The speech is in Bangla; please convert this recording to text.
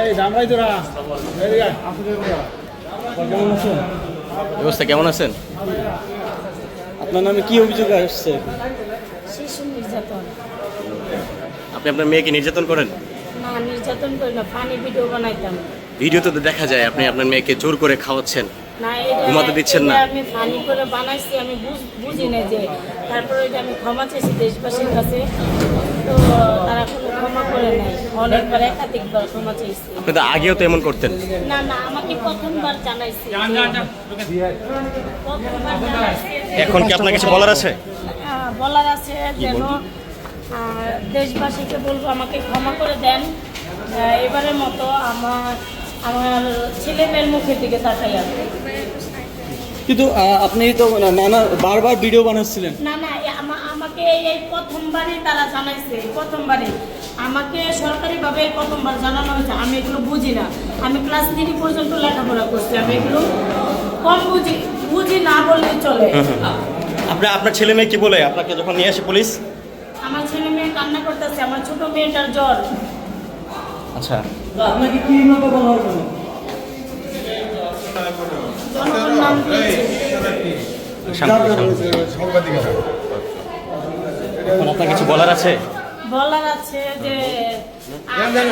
এই দামরাই তোরা কেমন আছেন? ব্যবস্থা কেমন আছেন? আপনার নামে কি অভিযোগ আসছে? শিশু নির্যাতন। আপনি আপনার মেয়েকে নির্যাতন করেন? না, নির্যাতন করি না, ফানি ভিডিও বানাইতাম। ভিডিওতে তো দেখা যায় আপনি আপনার মেয়েকে জোর করে খাওয়াচ্ছেন, না, এটা ঘুমাতে দিচ্ছেন না। আমি ফানি করে বানাইছি, আমি বুঝি না যে। তারপরে এটা আমি ক্ষমা চেয়েছি দেশবাসীর কাছে, তো তারা কোনো ক্ষমা করে নাই। অনেকবার একাধিকবার ক্ষমা চেয়েছি। আপনি তো আগেও তো এমন করতেন। না না, আমাকে প্রথমবার জানাইছি। প্রথমবার জানাইছি। এখন কি আপনার কিছু বলার আছে? বলার আছে যেন দেশবাসীকে বলবো আমাকে ক্ষমা করে দেন। এবারের মতো আমার ছেলে মেয়ের মুখের দিকে তাকাই আসবে। কিন্তু আপনি তো নানা বারবার ভিডিও বানাচ্ছিলেন। না না, আমাকে এই প্রথমবারই তারা জানাইছে। প্রথমবারই আমাকে সরকারিভাবে প্রথমবার জানানো হয়েছে। আমি এগুলো বুঝি না। আমি ক্লাস 3 পর্যন্ত লেখাপড়া করছি। আমি এগুলো কম বুঝি না বললেই চলে। আপনার ছেলে মেয়ে কি বলে আপনাকে যখন নিয়ে আসে পুলিশ? আমার ছেলে মেয়ে কান্না করতেছে, আমার ছোট মেয়েটার জ্বর। আচ্ছা, আপনাকে কি ভাবে বলা হলো? জনগণ নাম দিয়েছে। এখন আপনার কিছু বলার আছে? বলার আছে যে আপনার